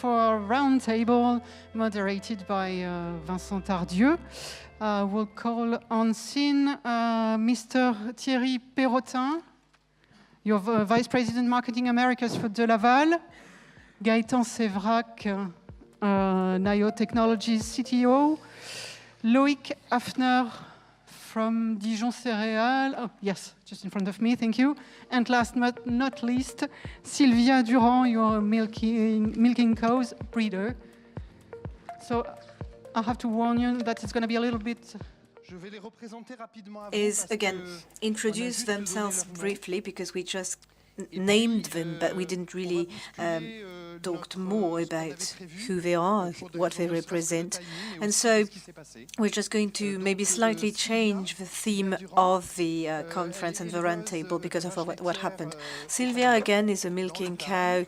for our roundtable moderated by Vincent Tardieu. We'll call on scene Mr. Thierry PERROTIN, your Vice President Marketing Americas for DeLaval, Gaëtan SEVERAC, Naïo Technologies CTO, Loïc Hafner from Dijon Céréales, oh yes, just in front of me, thank you. And last but not least, Sylvia DURAND, your milking cows breeder. So I have to warn you that it's going to be a little bit... Is again introduce themselves briefly because we just named them, but we didn't really talk more about who they are, what they represent. And so we're just going to maybe slightly change the theme of the conference and the roundtable because of what happened. Sylvia, again, is a milking cow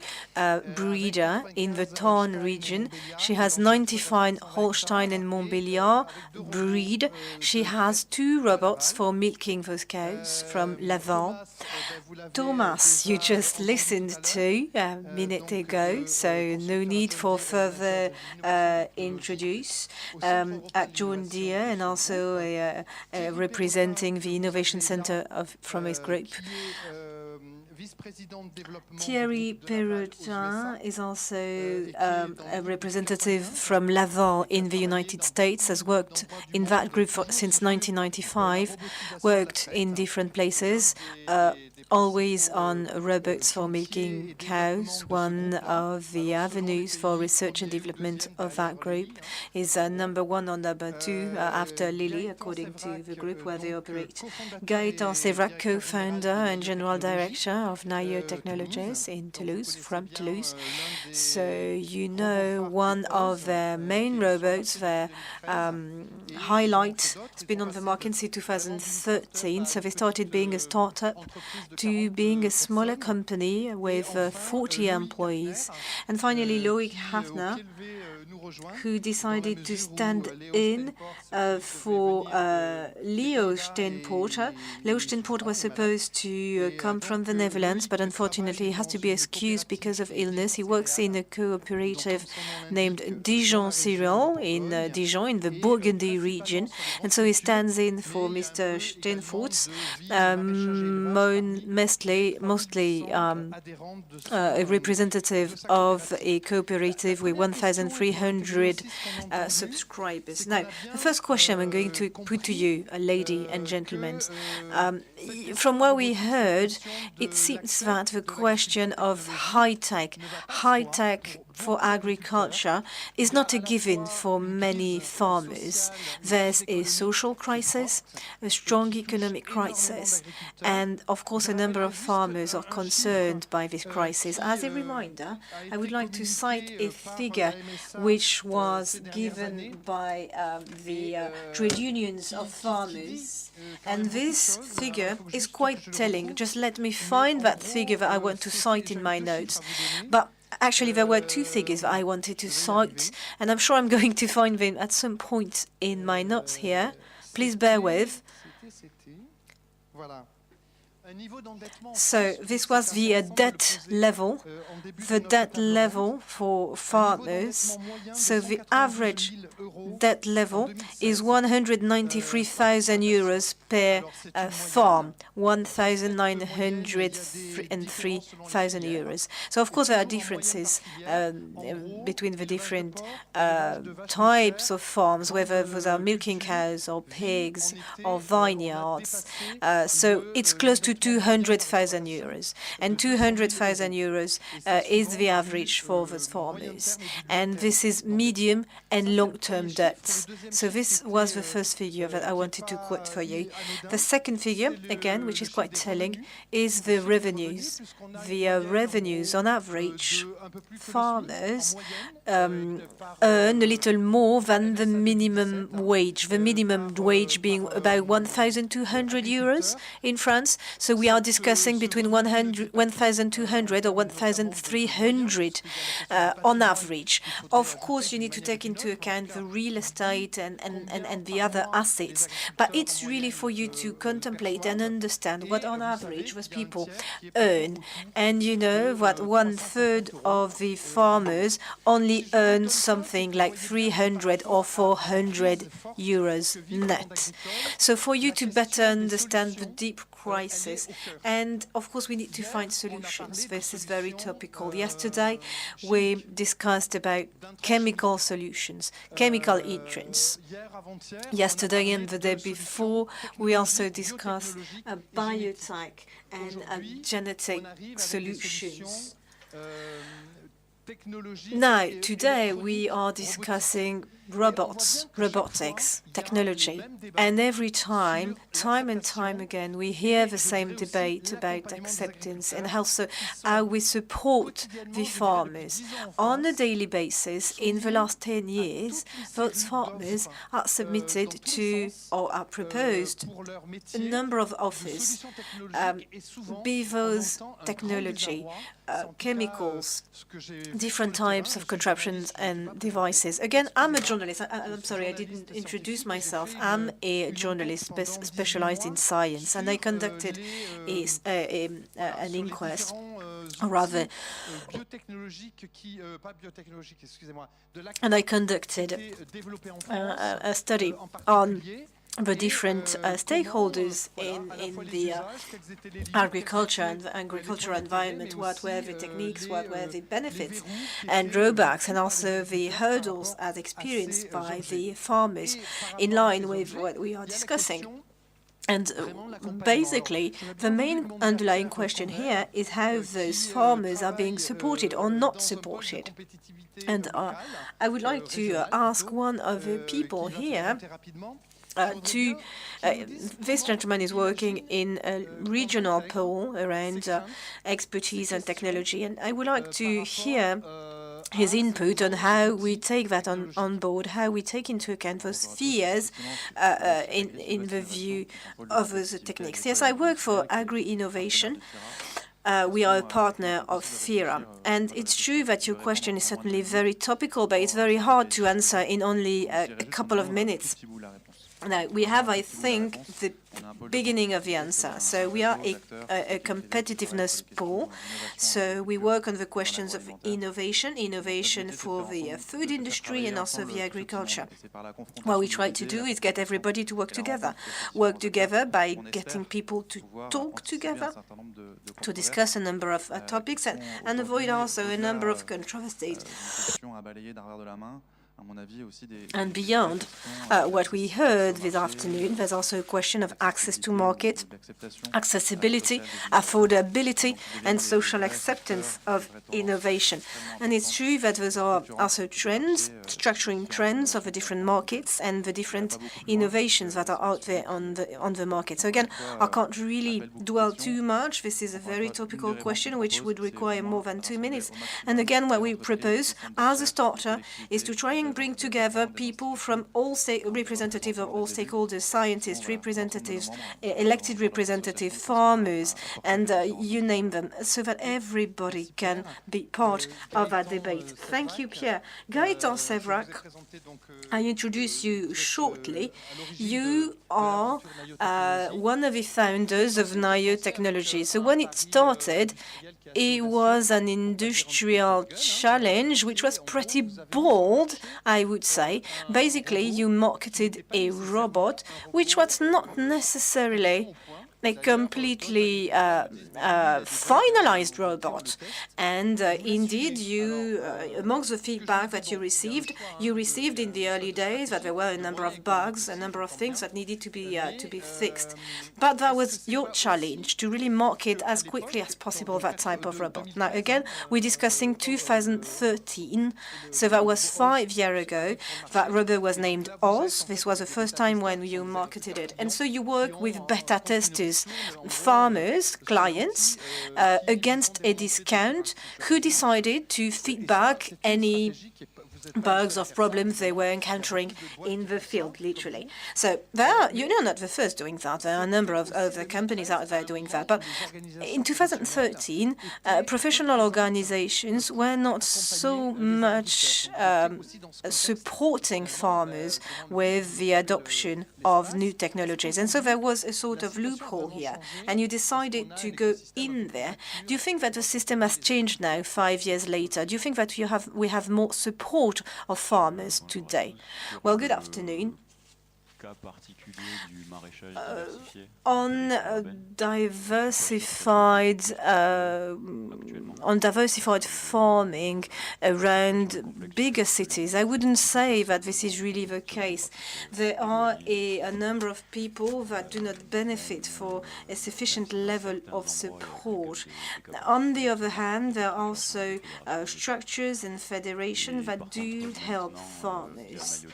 breeder in the Tarn region. She has 95 Holstein and Montbéliard breed. She has 2 robots for milking those cows from DeLaval. Thomas, you just listened to a minute ago, so no need for further introduce. At John Deere and also representing the Innovation Center from his group. Thierry PERROTIN is also a representative from DeLaval in the United States, has worked in that group since 1995, worked in different places, always on robots for milking cows. One of the avenues for research and development of that group is number 1 or number 2 after Lily, according to the group where they operate. Gaëtan SEVERAC, co-founder and general director of Naïo Technologies in Toulouse, from Toulouse. So you know one of their main robots, their highlight, has been on the market since 2013. So they started being a startup to being a smaller company with 40 employees. And finally, Loïc Hafner, who decided to stand in for Leo STEENPOORTE. Leo STEENPOORTE was supposed to come from the Netherlands, but unfortunately he has to be excused because of illness. He works in a cooperative named Dijon Cereal in Dijon, in the Burgundy region, and so he stands in for Mr. STEENPOORTE, mostly a representative of a cooperative with 1,300 subscribers. Now, the first question I'm going to put to you, ladies and gentlemen, from what we heard, it seems that the question of high-tech for agriculture is not a given for many farmers. There's a social crisis, a strong economic crisis, and of course a number of farmers are concerned by this crisis. As a reminder, I would like to cite a figure which was given by the trade unions of farmers, and this figure is quite telling. Just let me find that figure that I want to cite in my notes. But actually, there were 2 figures that I wanted to cite, and I'm sure I'm going to find them at some point in my notes here. Please bear with. So this was the debt level for farmers. So the average debt level is 193,000 euros per farm, 1,903,000 euros. So of course there are differences between the different types of farms, whether those are milking cows or pigs or vineyards. So it's close to 200,000 euros, and 200,000 euros is the average for those farmers, and this is medium and long-term debts. So this was the first figure that I wanted to quote for you. The second figure, again, which is quite telling, is the revenues. The revenues, on average, farmers earn a little more than the minimum wage. The minimum wage being about 1,200 euros in France. So we are discussing between 1,200 or 1,300 on average. Of course, you need to take into account the real estate and the other assets, but it's really for you to contemplate and understand what on average those people earn. And you know what, 1/3 of the farmers only earn something like 300 or 400 euros net. So for you to better understand the deep crisis, and of course we need to find solutions. This is very topical. Yesterday we discussed about chemical solutions, chemical entrants. Yesterday and the day before we also discussed biotech and genetic solutions. Now, today we are discussing robotics, technology, and every time and time again, we hear the same debate about acceptance and also how we support the farmers. On a daily basis, in the last 10 years, those farmers are submitted to or are proposed a number of offers, be those technology, chemicals, different types of contraptions and devices. Again, I'm a journalist. I'm sorry, I didn't introduce myself. I'm a journalist specialized in science, and I conducted an inquest, or rather, and I conducted a study on the different stakeholders in the agriculture and the agricultural environment, what were the techniques, what were the benefits and drawbacks, and also the hurdles as experienced by the farmers in line with what we are discussing. And basically, the main underlying question here is how those farmers are being supported or not supported. And I would like to ask one of the people here this gentleman is working in a regional pool around expertise and technology, and I would like to hear his input on how we take that on board, how we take into account those fears in the view of those techniques. Yes, I work for Agri-Innovation. We are a partner of FIRA, and it's true that your question is certainly very topical, but it's very hard to answer in only a couple of minutes. Now, we have, I think, the beginning of the answer. So we are a competitiveness pool. So we work on the questions of innovation for the food industry and also the agriculture. What we try to do is get everybody to work together by getting people to talk together, to discuss a number of topics and avoid also a number of controversies. And beyond what we heard this afternoon, there's also a question of access to market, accessibility, affordability, and social acceptance of innovation. And it's true that those are also trends, structuring trends of the different markets and the different innovations that are out there on the market. So again, I can't really dwell too much. This is a very topical question which would require more than 2 minutes. And again, what we propose as a starter is to try and bring together people from all representatives of all stakeholders, scientists, representatives, elected representatives, farmers, and you name them, so that everybody can be part of that debate. Thank you, Pierre. Gaëtan, SEVERAC, I introduce you shortly. You are one of the founders of Naïo technology. So when it started, it was an industrial challenge, which was pretty bold, I would say. Basically, you marketed a robot, which was not necessarily a completely finalized robot. And indeed, you, amongst the feedback that you received in the early days that there were a number of bugs, a number of things that needed to be fixed. But that was your challenge, to really market as quickly as possible that type of robot. Now, again, we're discussing 2013, so that was 5 years ago. That robot was named Oz. This was the first time when you marketed it. And so you work with beta testers, farmers, clients, against a discount, who decided to feedback any bugs, of problems they were encountering in the field, literally. So you're not the first doing that. There are a number of other companies out there doing that. But in 2013, professional organizations were not so much supporting farmers with the adoption of new technologies. And so there was a sort of loophole here, and you decided to go in there. Do you think that the system has changed now, 5 years later? Do you think that we have more support of farmers today? Well, good afternoon. On diversified farming around bigger cities, I wouldn't say that this is really the case. There are a number of people that do not benefit for a sufficient level of support. On the other hand, there are also structures and federations that do help farmers.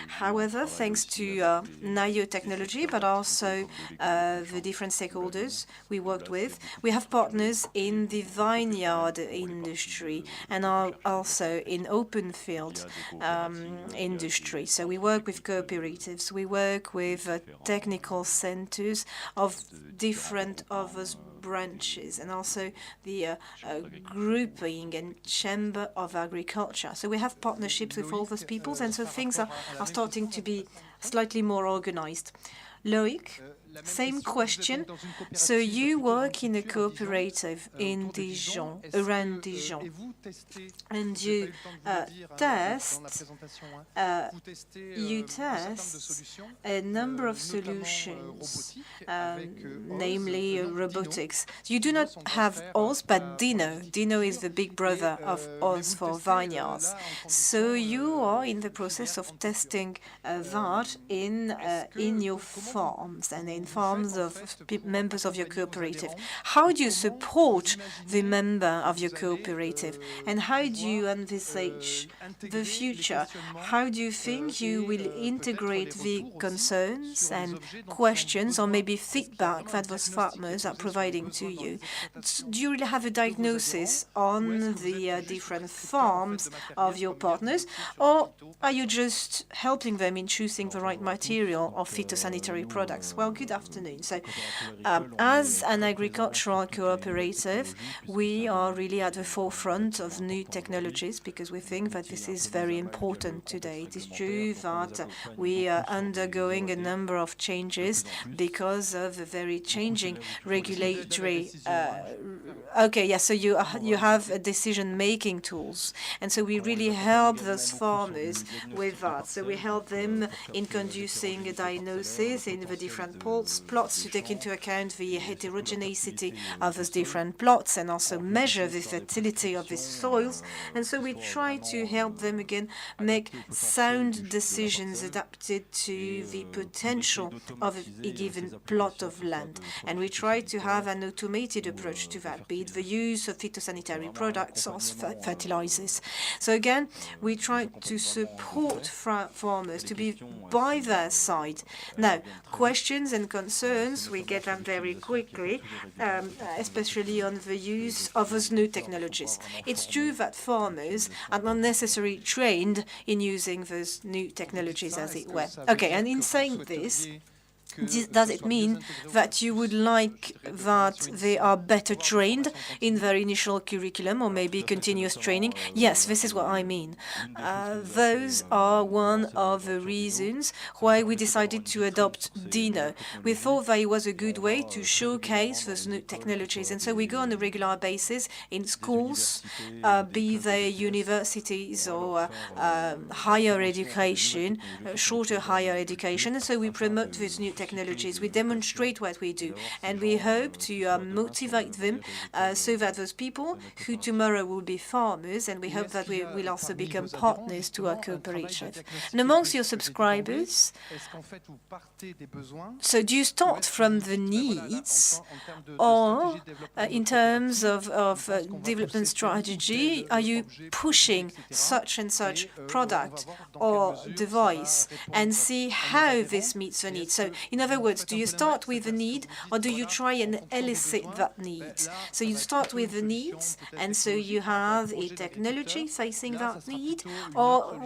However, thanks to Naïo technology, but also the different stakeholders we worked with, we have partners in the vineyard industry and also in open field industry. So we work with cooperatives, we work with technical centers of different others branches, and also the grouping and chamber of agriculture. So we have partnerships with all those peoples, and so things are starting to be slightly more organized. Loïc, same question. So you work in a cooperative in Dijon, around Dijon, and you test a number of solutions, namely robotics. You do not have Oz, but Dino. Dino is the big brother of Oz for vineyards. So you are in the process of testing that in your farms and in farms of members of your cooperative. How do you support the member of your cooperative, and how do you envisage the future? How do you think you will integrate the concerns and questions, or maybe feedback that those farmers are providing to you? Do you really have a diagnosis on the different farms of your partners, or are you just helping them in choosing the right material of phytosanitary products? Well, good afternoon. So, as an agricultural cooperative, we are really at the forefront of new technologies because we think that this is very important today. It is true that we are undergoing a number of changes because of the very changing regulatory. So you have decision-making tools, and so we really help those farmers with that. So we help them in conducting a diagnosis in the different plots to take into account the heterogeneity of those different plots and also measure the fertility of the soils. And so we try to help them again make sound decisions adapted to the potential of a given plot of land. And we try to have an automated approach to that, be it the use of phytosanitary products or fertilizers. So again, we try to support farmers to be by their side. Now, questions and concerns, we get them very quickly, especially on the use of those new technologies. It's true that farmers are not necessarily trained in using those new technologies, as it were. Okay, and in saying this, does it mean that you would like that they are better trained in their initial curriculum or maybe continuous training? Yes, this is what I mean. Those are one of the reasons why we decided to adopt Dino. We thought that it was a good way to showcase those new technologies, and so we go on a regular basis in schools, be they universities or higher education, shorter higher education, and so we promote these new technologies. We demonstrate what we do, and we hope to motivate them so that those people who tomorrow will be farmers, and we hope that we will also become partners to our cooperative. And amongst your subscribers, so do you start from the needs, or in terms of development strategy, are you pushing such and such product or device and see how this meets the needs? So In other words, do you start with the need or do you try and elicit that need? So you start with the needs, and so you have a technology facing that need, or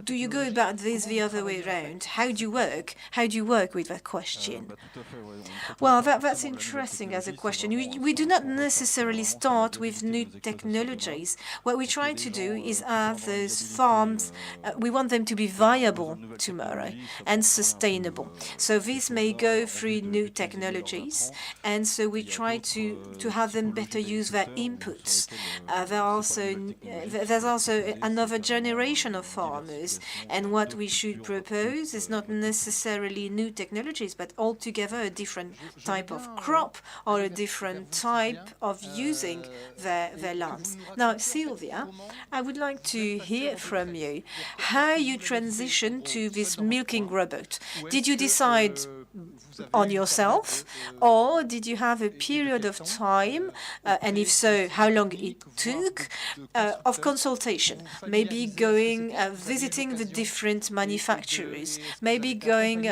do you go about this the other way around? How do you work? How do you work with that question? Well, that's interesting as a question. We do not necessarily start with new technologies. What we try to do is have those farms, we want them to be viable tomorrow and sustainable. So this may go through new technologies, and so we try to have them better use their inputs. There's also another generation of farmers, and what we should propose is not necessarily new technologies, but altogether a different type of crop or a different type of using their lands. Now, Sylvia, I would like to hear from you how you transitioned to this milking robot. Did you decide on yourself, or did you have a period of time, and if so, how long it took, of consultation? Maybe going, visiting the different manufacturers, maybe going,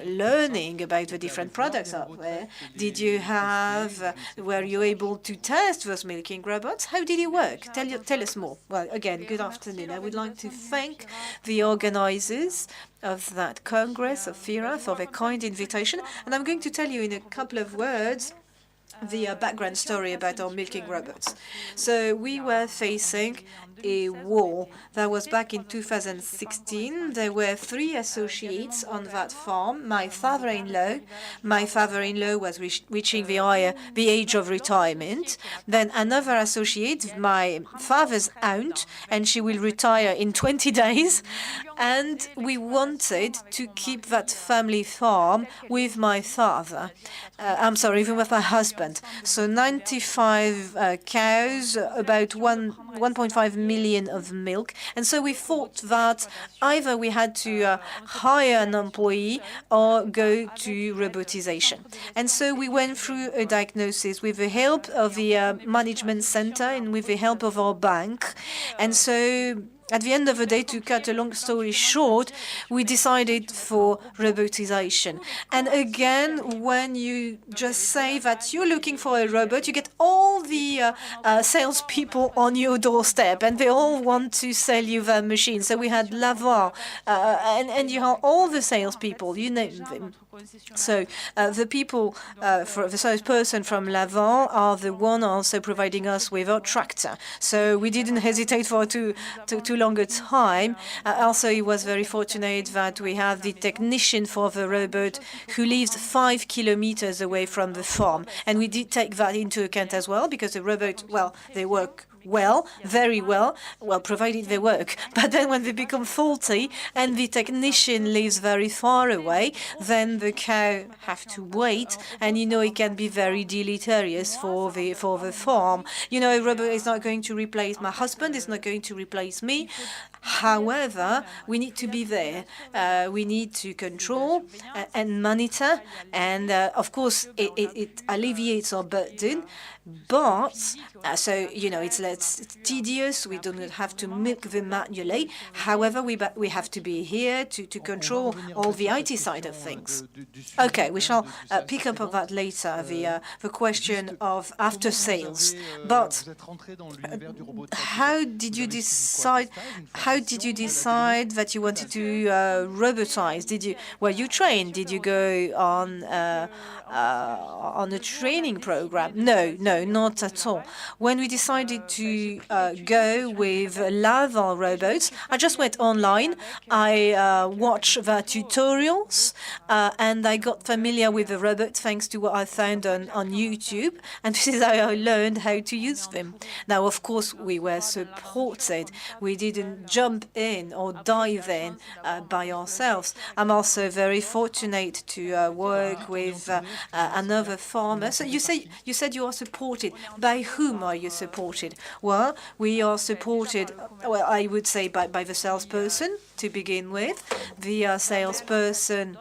learning about the different products out there. Did you have, were you able to test those milking robots? How did it work? Tell us more. Well, again, good afternoon. I would like to thank the organizers of that Congress of FIRA for their kind invitation. And I'm going to tell you in a couple of words the background story about our milking robots. So we were facing a war. That was back in 2016. There were 3 associates on that farm. My father-in-law was reaching the age of retirement. Then another associate, my father's aunt, and she will retire in 20 days. And we wanted to keep that family farm with my father. With my husband. So 95 cows, about 1.5 million of milk. And so we thought that either we had to hire an employee or go to robotization. And so we went through a diagnosis with the help of the management center and with the help of our bank. And so at the end of the day, to cut a long story short, we decided for robotization. And again, when you just say that you're looking for a robot, you get all the salespeople on your doorstep, and they all want to sell you their machine. So we had DeLaval, and you have all the salespeople, you name them. So the people, for the salesperson from DeLaval are the one also providing us with our tractor. So we didn't hesitate for too long a time. Also, it was very fortunate that we have the technician for the robot who lives 5 kilometers away from the farm. And we did take that into account as well, because the robot, well, they work well, very well, provided they work. But then when they become faulty and the technician lives very far away, then the cow have to wait, and it can be very deleterious for the farm. A robot is not going to replace my husband, it's not going to replace me. However, we need to be there. We need to control and monitor, and of course, it alleviates our burden. But it's tedious. We do not have to milk them manually. However, we have to be here to control all the IT side of things. Okay, we shall pick up on that later. The question of after sales. But how did you decide? How did you decide that you wanted to robotize? Were you trained? Did you go on a training program? No, not at all. When we decided to go with DeLaval robots, I just went online. I watched the tutorials, and I got familiar with the robot thanks to what I found on YouTube. And this is how I learned how to use them. Now, of course, we were supported. We didn't jump in or dive in by ourselves. I'm also very fortunate to work with another farmer. So you said you are supported. By whom are you supported? Well, we are supported, I would say, by the salesperson to begin with. The salesperson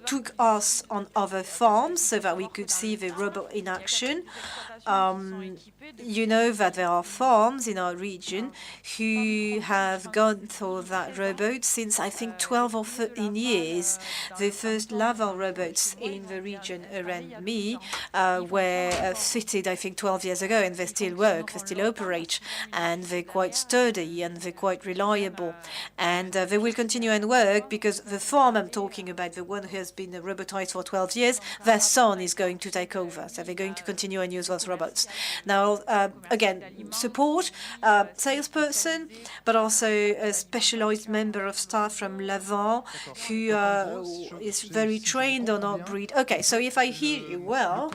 took us on other farms so that we could see the robot in action. You know that there are farms in our region who have gone through that robot since, I think, 12 or 13 years. The first DeLaval robots in the region around me were fitted, I think, 12 years ago, and they still work, they still operate, and they're quite sturdy and they're quite reliable. And they will continue and work because the farm I'm talking about, the one who has been robotized for 12 years, their son is going to take over. So they're going to continue and use those robots. Now, again, support, salesperson, but also a specialized member of staff from DeLaval who is very trained on our breed. Okay, so if I hear you well,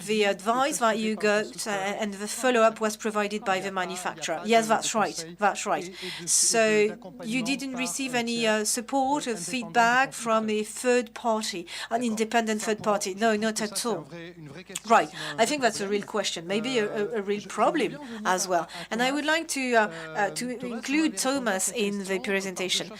the advice that you got and the follow-up was provided by the manufacturer. Yes, that's right. That's right. So you didn't receive any support or feedback from a third party, an independent third party? No, not at all. Right. I think that's a real question, maybe a real problem as well. And I would like to include Thomas in the presentation.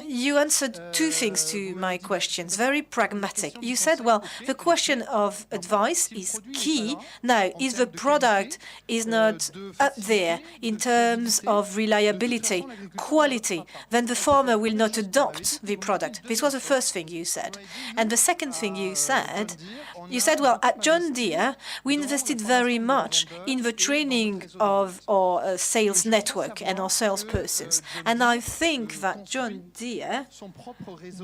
You answered two things to my questions, very pragmatic. You said, well, the question of advice is key. Now, if the product is not up there in terms of reliability, quality, then the farmer will not adopt the product. This was the first thing you said. And the second thing you said, well, at John Deere, we invested very much in the training of our sales network and our salespersons. And I think that John Deere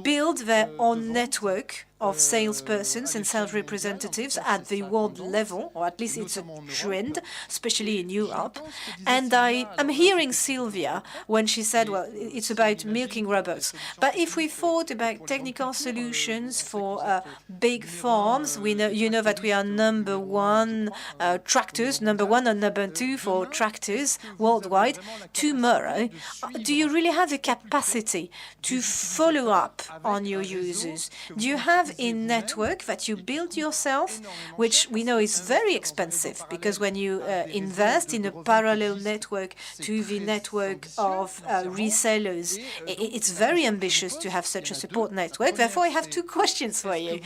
built their own network of salespersons and sales representatives at the world level, or at least it's a trend, especially in Europe. And I'm hearing Sylvia when she said, well, it's about milking robots. But if we thought about technical solutions for big farms, you know that we are number one tractors, number one and number two for tractors worldwide. Tomorrow, do you really have the capacity to follow up on your users? Do you have a network that you build yourself, which we know is very expensive, because when you invest in a parallel network to the network of resellers, it's very ambitious to have such a support network. Therefore, I have two questions for you.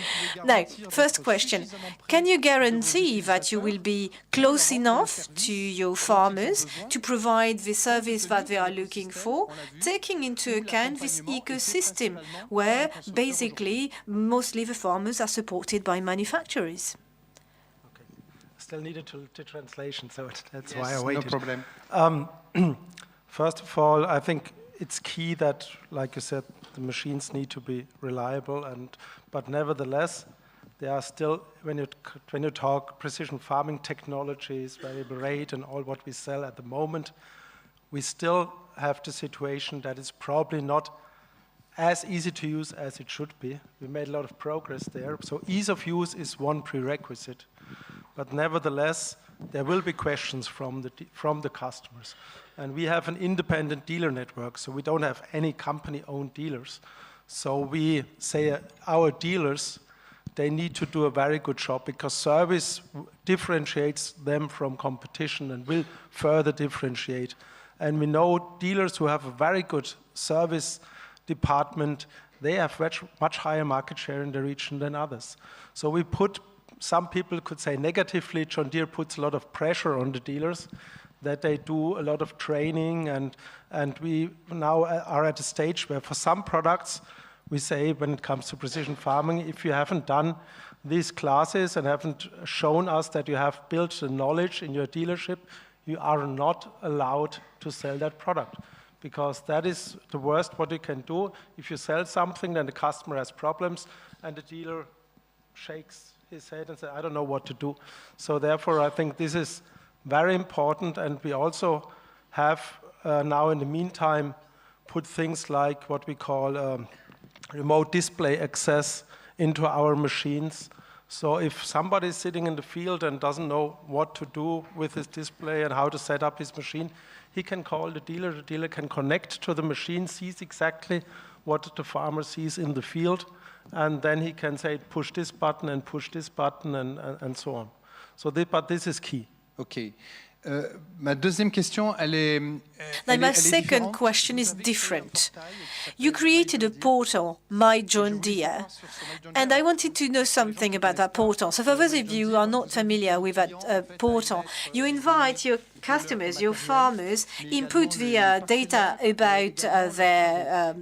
Now, first question, can you guarantee that you will be close enough to your farmers to provide the service that they are looking for, taking into account this ecosystem where basically mostly the farmers are supported by manufacturers? Okay. Still needed to translation, so that's why I waited. No problem. First of all, I think it's key that, like you said, the machines need to be reliable, but nevertheless, there are still, when you talk precision farming technologies, variable rate, and all what we sell at the moment, we still have the situation that it's probably not as easy to use as it should be. We made a lot of progress there. So ease of use is one prerequisite. But nevertheless, there will be questions from the customers. And we have an independent dealer network, so we don't have any company-owned dealers. So we say our dealers, they need to do a very good job, because service differentiates them from competition and will further differentiate. And we know dealers who have a very good service department, they have much higher market share in the region than others. So we put, some people could say negatively, John Deere puts a lot of pressure on the dealers, that they do a lot of training, and we now are at a stage where for some products, we say when it comes to precision farming, if you haven't done these classes and haven't shown us that you have built the knowledge in your dealership, you are not allowed to sell that product. Because that is the worst what you can do. If you sell something, then the customer has problems, and the dealer shakes his head and says, I don't know what to do. So therefore, I think this is very important, and we also have now in the meantime put things like what we call remote display access into our machines. So if somebody is sitting in the field and doesn't know what to do with his display and how to set up his machine, he can call the dealer can connect to the machine, sees exactly what the farmer sees in the field, and then he can say, push this button and push this button and so on. So but this is key. Okay. Ma deuxième question, Now, my second question is different. You created a portal, My John Deere, and I wanted to know something about that portal. So for those of you who are not familiar with that portal, you invite your customers, your farmers, input the data about their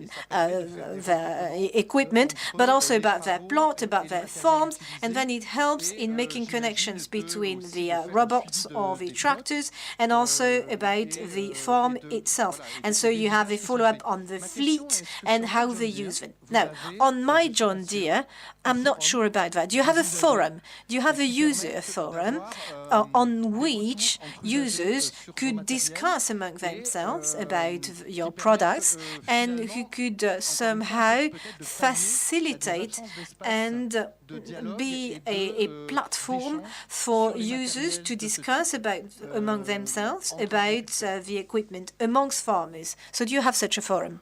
equipment, but also about their plot, about their farms, and then it helps in making connections between the robots or the tractors, and also about the farm itself. And so you have a follow-up on the fleet and how they use them. Now, on My John Deere, I'm not sure about that. Do you have a forum? Do you have a user forum on which users could discuss among themselves about your products and who could somehow facilitate and be a platform for users to discuss among themselves about the equipment amongst farmers? So do you have such a forum?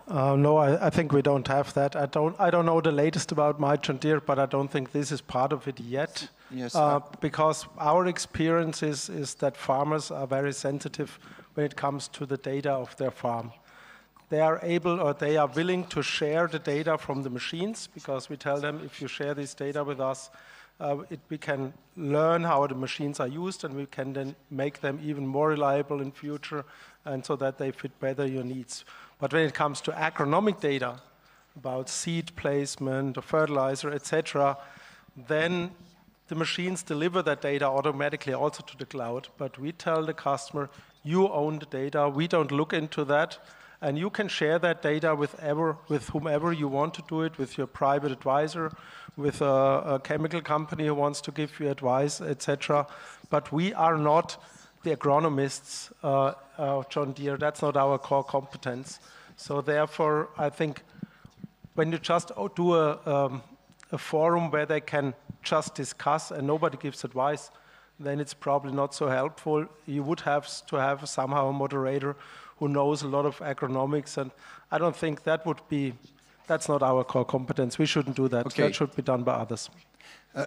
No, I think we don't have that. I don't know the latest about My John Deere, but I don't think this is part of it yet. Yes. Because our experience is that farmers are very sensitive when it comes to the data of their farm. They are able or they are willing to share the data from the machines, because we tell them, if you share this data with us, we can learn how the machines are used, and we can then make them even more reliable in future, and so that they fit better your needs. But when it comes to agronomic data about seed placement, or fertilizer, etc., then the machines deliver that data automatically also to the cloud. But we tell the customer, you own the data, we don't look into that, and you can share that data with whomever you want to do it, with your private advisor, with a chemical company who wants to give you advice, etc. But we are not the agronomists of John Deere. That's not our core competence. So therefore, I think when you just do a forum where they can just discuss and nobody gives advice, then it's probably not so helpful. You would have to have somehow a moderator who knows a lot of agronomics, and I don't think that's not our core competence. We shouldn't do that. Okay. That should be done by others.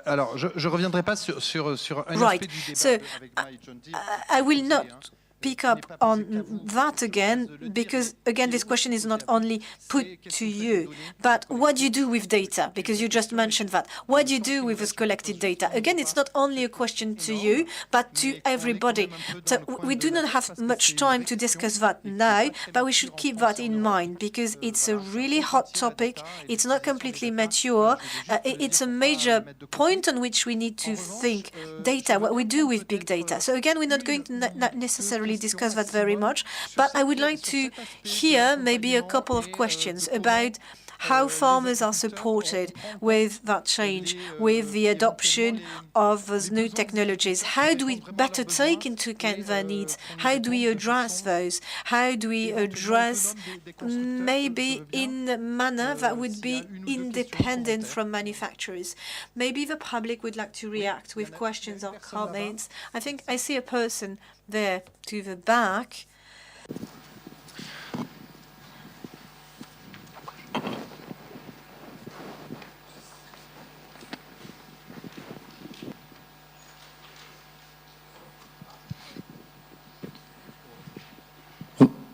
Alors, je reviendrai pas sur un aspect du débat So, avec My John Deere. I will not pick up on that again, because again this question is not only put to you, but what do you do with data? Because you just mentioned that. What do you do with this collected data? Again, it's not only a question to you, but to everybody. So we do not have much time to discuss that now, but we should keep that in mind, because it's a really hot topic. It's not completely mature. It's a major point on which we need to think. Data, what we do with big data. So again, we're not going to not necessarily discuss that very much, but I would like to hear maybe a couple of questions about how farmers are supported with that change, with the adoption of those new technologies. How do we better take into account their needs? How do we address those? How do we address maybe in a manner that would be independent from manufacturers? Maybe the public would like to react with questions or comments. I think I see a person there to the back.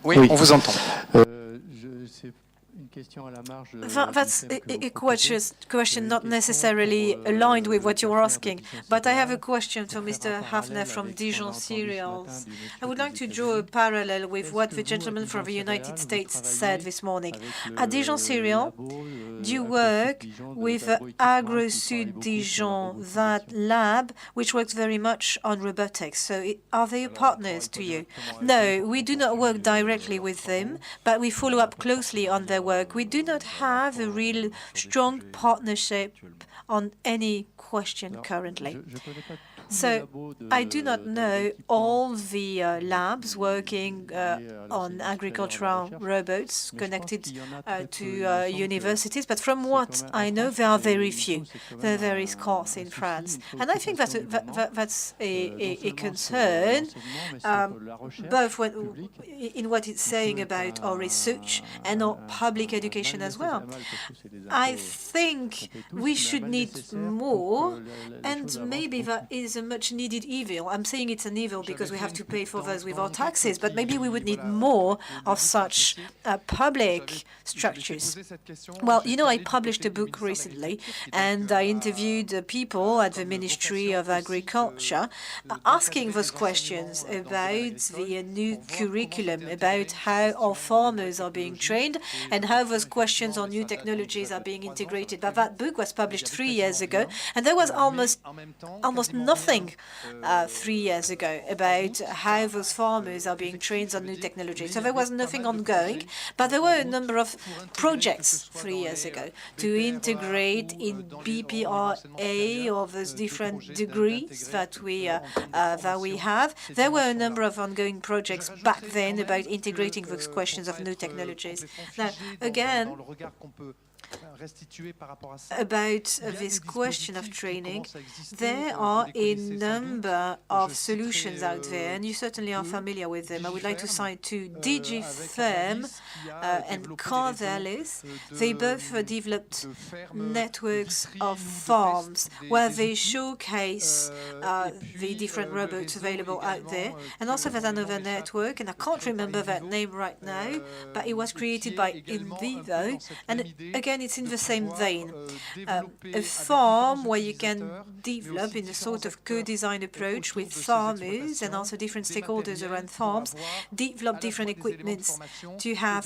Oui, on vous entend. That's a question not necessarily aligned with what you're asking, but I have a question for Mr. Hafner from Dijon Cereals. I would like to draw a parallel with what the gentleman from the United States said this morning. At Dijon Cereal, do you work with AgroSud Dijon, that lab, which works very much on robotics? So are they partners to you? No, we do not work directly with them, but we follow up closely on their work. We do not have a real strong partnership on any question currently. So I do not know all the labs working on agricultural robots connected to universities, but from what I know, there are very few. They're very scarce in France. And I think that's a concern, both in what it's saying about our research and our public education as well. I think we should need more, and maybe that is is a much needed evil. I'm saying it's an evil because we have to pay for those with our taxes, but maybe we would need more of such public structures. Well, you know, I published a book recently, and I interviewed people at the Ministry of Agriculture asking those questions about the new curriculum, about how our farmers are being trained, and how those questions on new technologies are being integrated. But that book was published 3 years ago, and there was almost nothing 3 years ago about how those farmers are being trained on new technology. So there was nothing ongoing, but there were a number of projects 3 years ago to integrate in BPRA or those different degrees that we have. There were a number of ongoing projects back then about integrating those questions of new technologies. Now, again, about this question of training, there are a number of solutions out there, and you certainly are familiar with them. I would like to cite two, DG Firm and Carvelis. They both developed networks of farms where they showcase the different robots available out there. And also there's another network, and I can't remember that name right now, but it was created by InVivo, and again, it's in the same vein. A farm where you can develop in a sort of co-design approach with farmers and also different stakeholders around farms, develop different equipments to have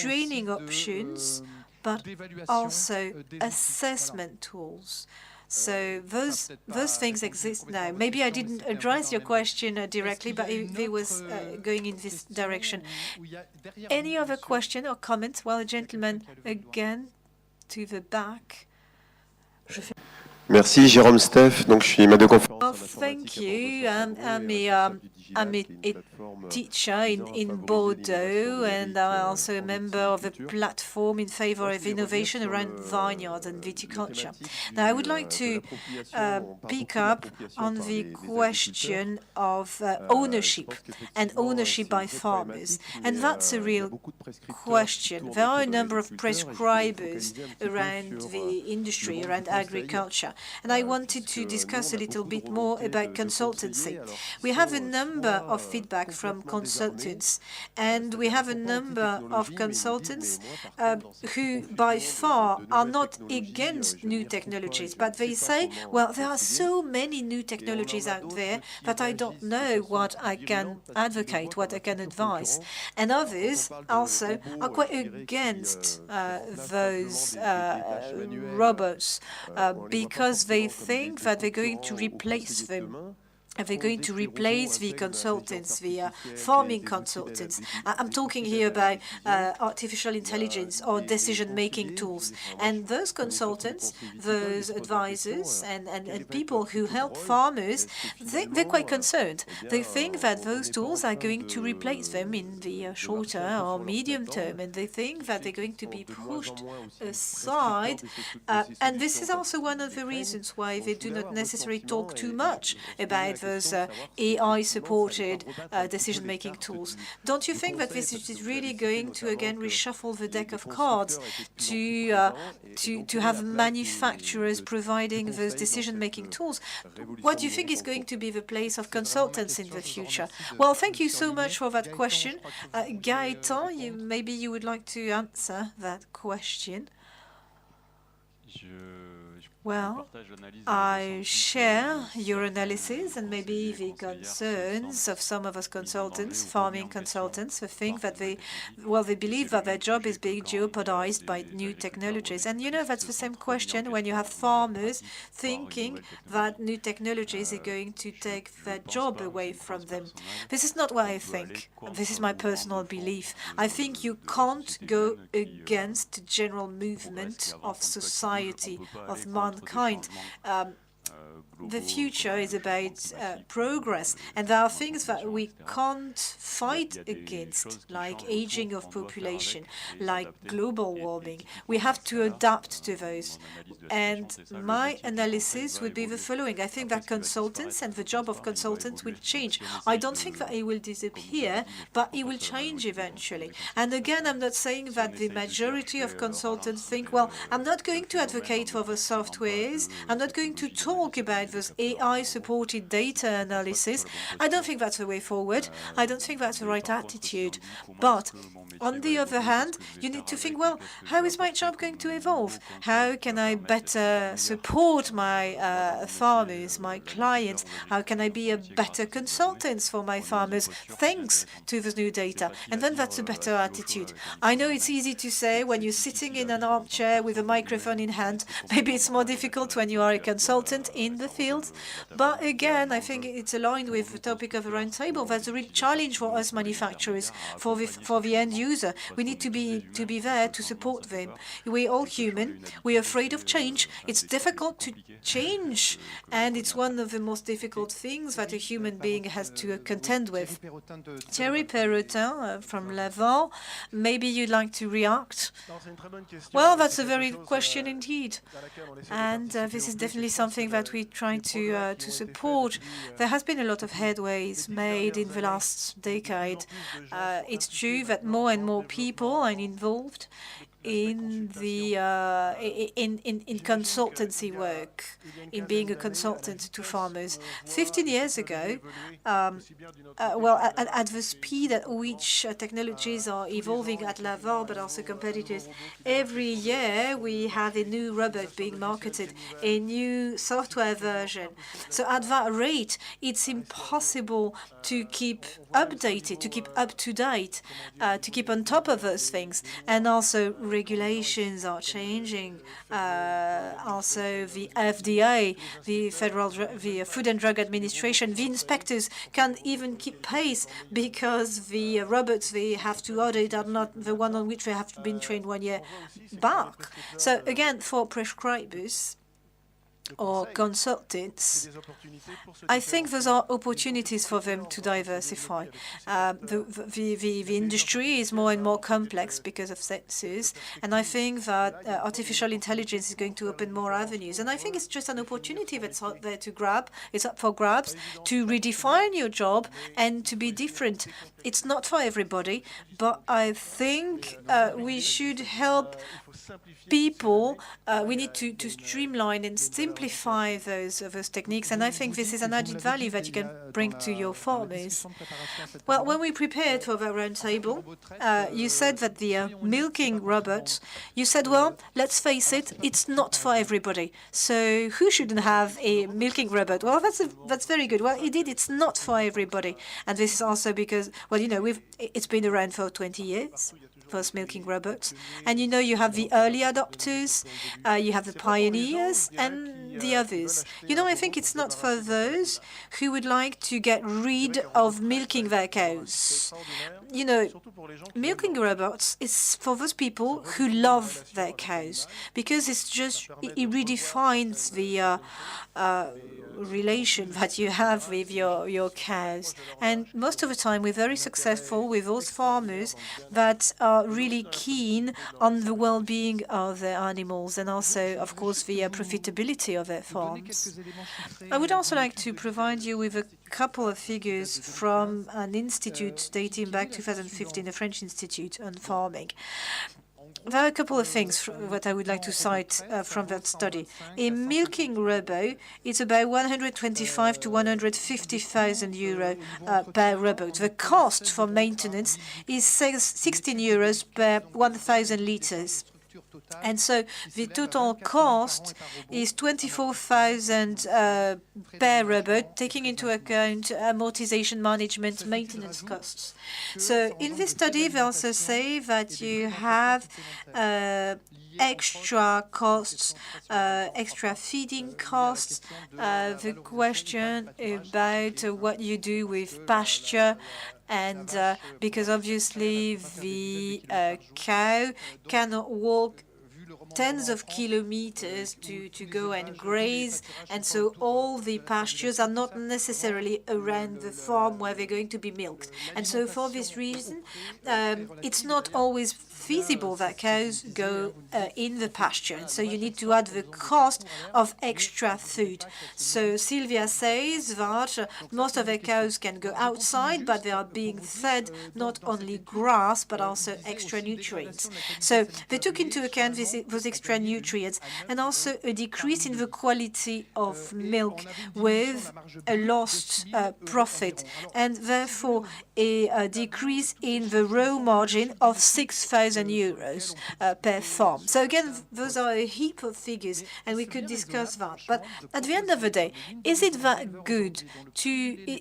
training options, but also assessment tools. So those things exist now. Maybe I didn't address your question directly, but it was going in this direction. Any other question or comments? Well, a gentleman again to the back. Merci, Jérôme Steff. Donc, je suis maître de conférence. Well, thank you. I'm a teacher in Bordeaux, and I'm also a member of a platform in favor of innovation around vineyards and viticulture. Now, I would like to pick up on the question of ownership and ownership by farmers. And that's a real question. There are a number of prescribers around the industry, around agriculture. And I wanted to discuss a little bit more about consultancy. We have a number of feedback from consultants, and we have a number of consultants who by far are not against new technologies, but they say, well, there are so many new technologies out there that I don't know what I can advocate, what I can advise. And others also are quite against those robots because they think that they're going to replace them. They're going to replace the consultants, the farming consultants. I'm talking here about artificial intelligence or decision-making tools. And those consultants, those advisors, and people who help farmers, they're quite concerned. They think that those tools are going to replace them in the shorter or medium term, and they think that they're going to be pushed aside. And this is also one of the reasons why they do not necessarily talk too much about those AI-supported decision-making tools. Don't you think that this is really going to, again, reshuffle the deck of cards to have manufacturers providing those decision-making tools? What do you think is going to be the place of consultants in the future? Well, thank you so much for that question. Gaëtan, maybe you would like to answer that question. Well, I share your analysis and maybe the concerns of some of us consultants, farming consultants, who think that they believe that their job is being jeopardized by new technologies. And you know, that's the same question when you have farmers thinking that new technologies are going to take their job away from them. This is not what I think. This is my personal belief. I think you can't go against the general movement of society, of mankind. The future is about progress, and there are things that we can't fight against, like aging of population, like global warming. We have to adapt to those. And my analysis would be the following. I think that consultants and the job of consultants will change. I don't think that it will disappear, but it will change eventually. And again, I'm not saying that the majority of consultants think, well, I'm not going to advocate for the softwares, I'm not going to talk talk about those AI-supported data analysis. I don't think that's the way forward. I don't think that's the right attitude. But on the other hand, you need to think, well, how is my job going to evolve? How can I better support my farmers, my clients? How can I be a better consultant for my farmers thanks to this new data? And then that's a better attitude. I know it's easy to say when you're sitting in an armchair with a microphone in hand. Maybe it's more difficult when you are a consultant in the field. But again, I think it's aligned with the topic of the roundtable. That's a real challenge for us manufacturers, for the end user. We need to be there to support them. We're all human. We're afraid of change. It's difficult to change, and it's one of the most difficult things that a human being has to contend with. Thierry PERROTIN from DeLaval, maybe you'd like to react? Well, that's a very good question indeed. And this is definitely something that we're trying to support. There has been a lot of headways made in the last decade. It's true that more and more people are involved in the in consultancy work, in being a consultant to farmers. 15 years ago, well, at the speed at which technologies are evolving at DeLaval, but also competitors, every year we have a new robot being marketed, a new software version. So at that rate, it's impossible to keep updated, to keep up to date, to keep on top of those things. And also regulations are changing. Also the FDA, the Food and Drug Administration, the inspectors can't even keep pace because the robots they have to audit are not the one on which they have been trained 1 year back. So again, for prescribers or consultants, I think those are opportunities for them to diversify. The industry is more and more complex because of sensors, and I think that artificial intelligence is going to open more avenues. And I think it's just an opportunity that's out there to grab. It's up for grabs to redefine your job and to be different. It's not for everybody, but I think we should help people. We need to streamline and simplify those techniques, and I think this is an added value that you can bring to your farmers. Well, when we prepared for the roundtable, you said that the milking robots, you said, well, let's face it, it's not for everybody. So who shouldn't have a milking robot? Well, that's very good. Well, indeed, it's not for everybody, and this is also because, well, you know, it's been around for 20 years. Those milking robots, and you know, you have the early adopters, you have the pioneers, and the others. You know, I think it's not for those who would like to get rid of milking their cows. You know, milking robots is for those people who love their cows, because it's just, it redefines the relation that you have with your cows. And most of the time, we're very successful with those farmers that are really keen on the well-being of their animals and also, of course, the profitability of their farms. I would also like to provide you with a couple of figures from an institute dating back 2015, the French Institute on Farming. There are a couple of things that I would like to cite from that study. A milking robot is about 125 to 150,000 euro per robot. The cost for maintenance is 16 euros per 1,000 liters. And so the total cost is 24,000 per robot, taking into account amortization, management, maintenance costs. So in this study, they also say that you have extra costs, extra feeding costs, the question about what you do with pasture, and because obviously the cow cannot walk tens of kilometers to go and graze, and so all the pastures are not necessarily around the farm where they're going to be milked. And so for this reason, it's not always feasible that cows go in the pasture. And so you need to add the cost of extra food. So Sylvia says that most of the cows can go outside, but they are being fed not only grass, but also extra nutrients. So they took into account those extra nutrients and also a decrease in the quality of milk with a lost profit, and therefore a decrease in the raw margin of 6,000 euros per farm. So again, those are a heap of figures, and we could discuss that. But at the end of the day, is it that good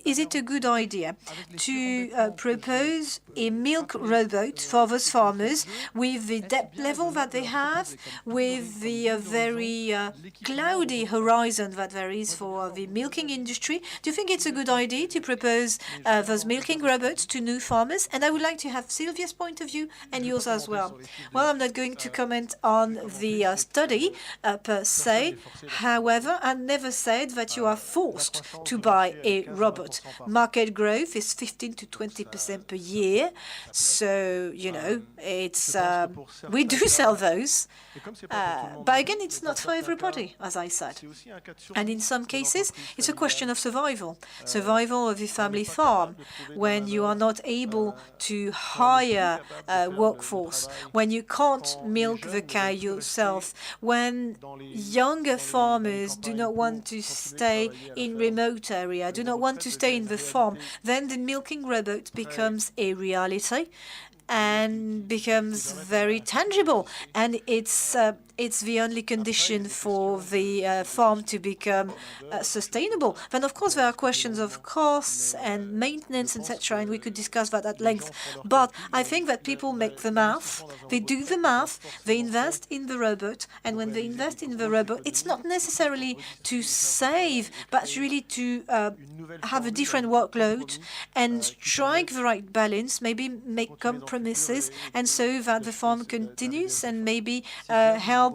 is it a good idea to propose a milk robot for those farmers with the debt level that they have, with the very cloudy horizon that there is for the milking industry? Do you think it's a good idea to propose those milking robots to new farmers? And I would like to have Sylvia's point of view and yours as well. Well, I'm not going to comment on the study per se. However, I never said that you are forced to buy a robot. Market growth is 15 to 20% per year. So, you know, it's we do sell those. But again, it's not for everybody, as I said. And in some cases, it's a question of survival. Survival of the family farm, when you are not able to hire a workforce, when you can't milk the cow yourself, when younger farmers do not want to stay in remote area, do not want to stay in the farm, then the milking robot becomes a reality and becomes very tangible, and it's the only condition for the farm to become sustainable. Then, of course, there are questions of costs and maintenance, etc., and we could discuss that at length. But I think that people make the math, they do the math, they invest in the robot, and when they invest in the robot, it's not necessarily to save, but really to have a different workload and strike the right balance, maybe make compromises, and so that the farm continues and maybe help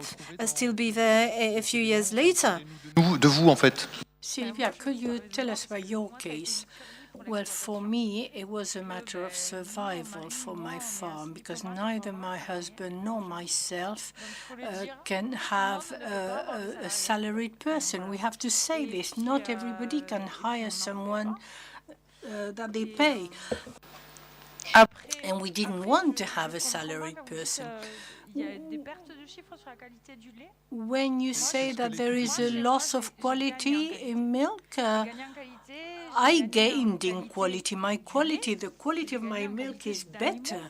still be there a few years later. De vous, en fait. Sylvia, could you tell us about your case? Well, for me, it was a matter of survival for my farm, because neither my husband nor myself can have a salaried person. We have to say this. Not everybody can hire someone that they pay. And we didn't want to have a salaried person. When you say that there is a loss of quality in milk, I gained in quality. The quality of my milk is better,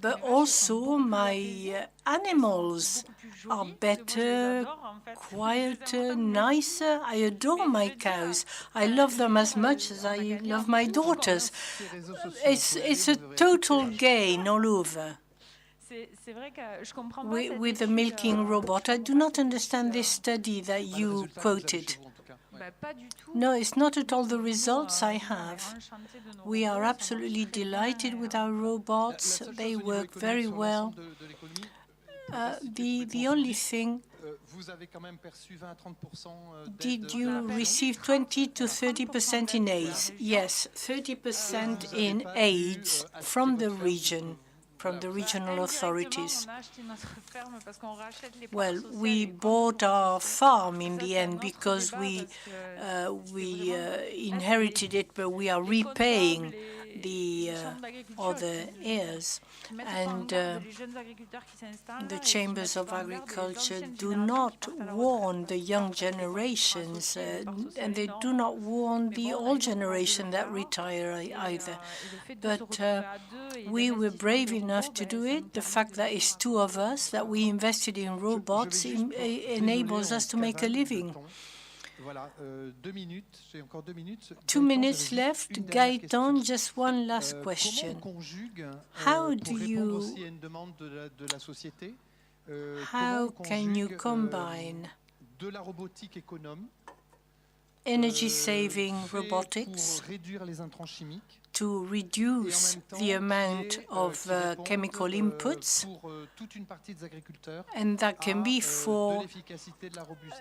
but also my animals are better, quieter, nicer. I adore my cows. I love them as much as I love my daughters. It's a total gain all over. With the milking robot, I do not understand this study that you quoted. No, it's not at all the results I have. We are absolutely delighted with our robots. They work very well. The only thing, did you receive 20 to 30% in aids? Yes, 30% in aids from the region, from the regional authorities. Well, we bought our farm in the end because we inherited it, but we are repaying the other heirs. And the chambers of agriculture do not warn the young generations, and they do not warn the old generation that retire either. But we were brave enough to do it. The fact that it's two of us, that we invested in robots, enables us to make a living. 2 minutes left. Gaëtan, just one last question. How can you combine energy-saving robotics to reduce the amount of chemical inputs, and that can be for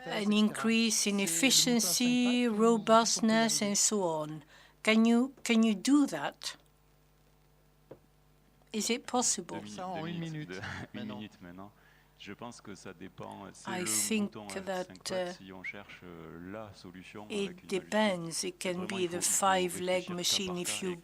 an increase in efficiency, robustness, and so on? Can you do that? Is it possible? Ça en une minute. Une minute maintenant. Je pense que ça dépend. I think that it depends. It can be the 5-leg machine if you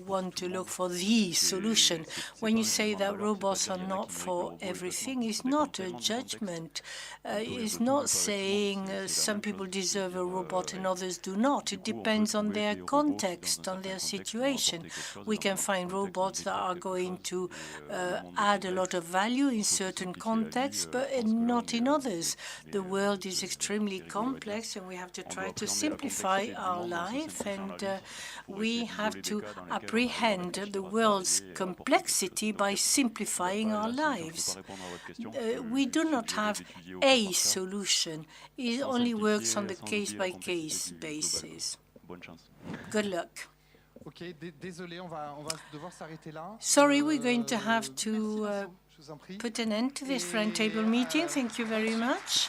want to look for the solution. When you say that robots are not for everything, it's not a judgment. It's not saying some people deserve a robot and others do not. It depends on their context, on their situation. We can find robots that are going to add a lot of value in certain contexts, but not in others. The world is extremely complex, and we have to try to simplify our life, and we have to apprehend the world's complexity by simplifying our lives. We do not have a solution. It only works on the case-by-case basis. Good luck. Okay, désolé, on va devoir s'arrêter là. Sorry, we're going to have to put an end to this roundtable meeting. Thank you very much.